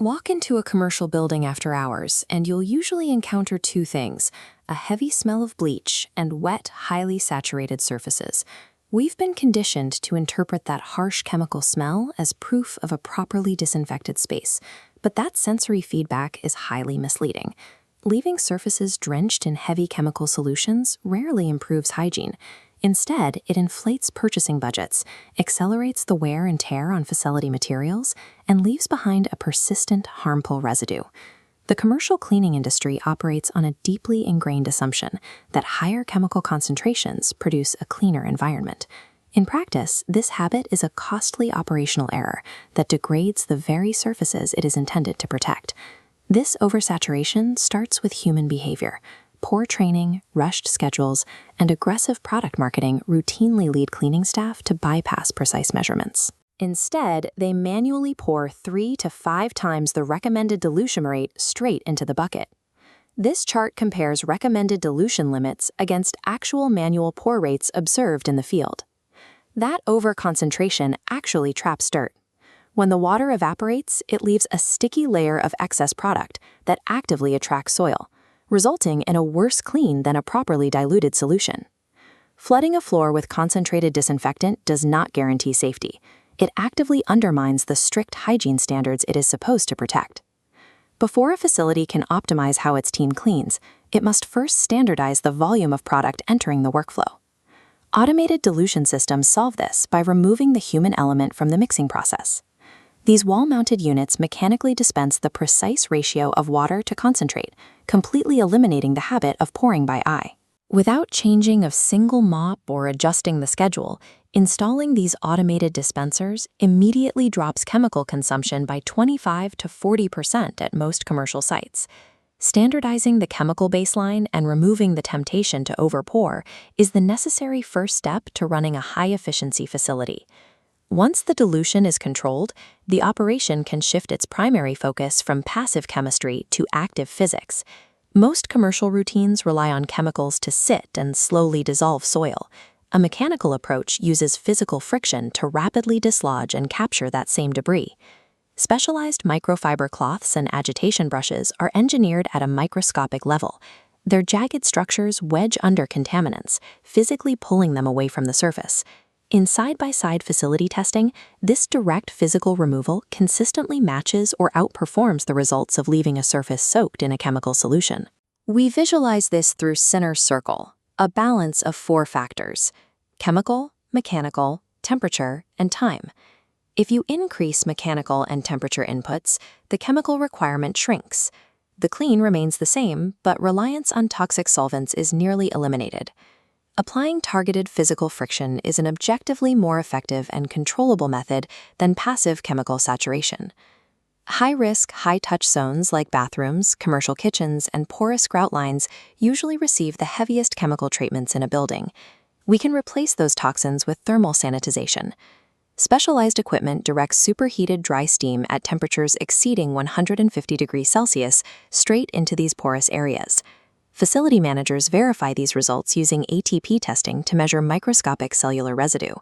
Walk into a commercial building after hours, and you'll usually encounter two things: a heavy smell of bleach and wet, highly saturated surfaces. We've been conditioned to interpret that harsh chemical smell as proof of a properly disinfected space, but that sensory feedback is highly misleading. Leaving surfaces drenched in heavy chemical solutions rarely improves hygiene. Instead, it inflates purchasing budgets, accelerates the wear and tear on facility materials, and leaves behind a persistent, harmful residue. The commercial cleaning industry operates on a deeply ingrained assumption that higher chemical concentrations produce a cleaner environment. In practice, this habit is a costly operational error that degrades the very surfaces it is intended to protect. This oversaturation starts with human behavior. Poor training, rushed schedules, and aggressive product marketing routinely lead cleaning staff to bypass precise measurements. Instead, they manually pour 3 to 5 times the recommended dilution rate straight into the bucket. This chart compares recommended dilution limits against actual manual pour rates observed in the field. That overconcentration actually traps dirt. When the water evaporates, it leaves a sticky layer of excess product that actively attracts soil, resulting in a worse clean than a properly diluted solution. Flooding a floor with concentrated disinfectant does not guarantee safety. It actively undermines the strict hygiene standards it is supposed to protect. Before a facility can optimize how its team cleans, it must first standardize the volume of product entering the workflow. Automated dilution systems solve this by removing the human element from the mixing process. These wall-mounted units mechanically dispense the precise ratio of water to concentrate, completely eliminating the habit of pouring by eye. Without changing a single mop or adjusting the schedule, installing these automated dispensers immediately drops chemical consumption by 25 to 40% at most commercial sites. Standardizing the chemical baseline and removing the temptation to overpour is the necessary first step to running a high-efficiency facility. Once the dilution is controlled, the operation can shift its primary focus from passive chemistry to active physics. Most commercial routines rely on chemicals to sit and slowly dissolve soil. A mechanical approach uses physical friction to rapidly dislodge and capture that same debris. Specialized microfiber cloths and agitation brushes are engineered at a microscopic level. Their jagged structures wedge under contaminants, physically pulling them away from the surface. In side-by-side facility testing, this direct physical removal consistently matches or outperforms the results of leaving a surface soaked in a chemical solution. We visualize this through center circle, a balance of 4 factors: chemical, mechanical, temperature, and time. If you increase mechanical and temperature inputs, the chemical requirement shrinks. The clean remains the same, but reliance on toxic solvents is nearly eliminated. Applying targeted physical friction is an objectively more effective and controllable method than passive chemical saturation. High-risk, high-touch zones like bathrooms, commercial kitchens, and porous grout lines usually receive the heaviest chemical treatments in a building. We can replace those toxins with thermal sanitization. Specialized equipment directs superheated dry steam at temperatures exceeding 150 degrees Celsius straight into these porous areas. Facility managers verify these results using ATP testing to measure microscopic cellular residue.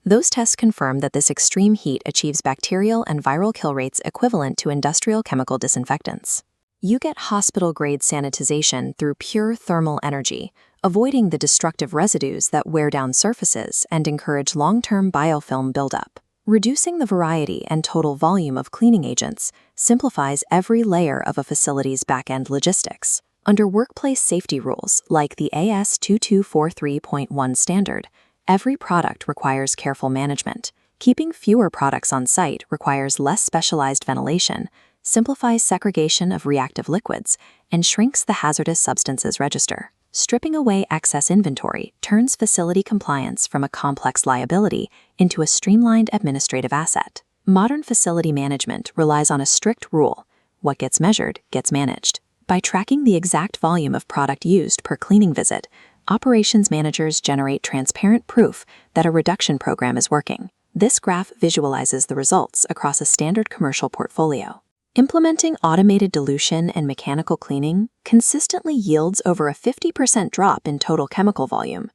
Those tests confirm that this extreme heat achieves bacterial and viral kill rates equivalent to industrial chemical disinfectants. You get hospital-grade sanitization through pure thermal energy, avoiding the destructive residues that wear down surfaces and encourage long-term biofilm buildup. Reducing the variety and total volume of cleaning agents simplifies every layer of a facility's back-end logistics. Under workplace safety rules like the AS 2243.1 standard, every product requires careful management. Keeping fewer products on site requires less specialized ventilation, simplifies segregation of reactive liquids, and shrinks the hazardous substances register. Stripping away excess inventory turns facility compliance from a complex liability into a streamlined administrative asset. Modern facility management relies on a strict rule: what gets measured gets managed. By tracking the exact volume of product used per cleaning visit, operations managers generate transparent proof that a reduction program is working. This graph visualizes the results across a standard commercial portfolio. Implementing automated dilution and mechanical cleaning consistently yields over a 50% drop in total chemical volume.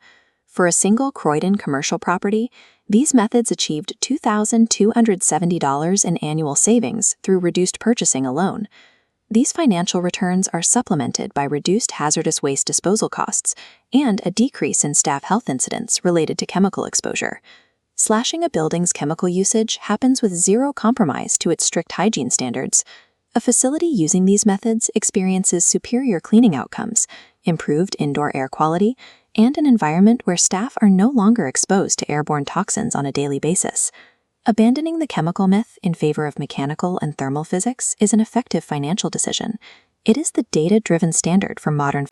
For a single Croydon commercial property, these methods achieved $2,270 in annual savings through reduced purchasing alone. These financial returns are supplemented by reduced hazardous waste disposal costs and a decrease in staff health incidents related to chemical exposure. Slashing a building's chemical usage happens with zero compromise to its strict hygiene standards. A facility using these methods experiences superior cleaning outcomes, improved indoor air quality, and an environment where staff are no longer exposed to airborne toxins on a daily basis. Abandoning the chemical myth in favor of mechanical and thermal physics is an effective financial decision. It is the data-driven standard for modern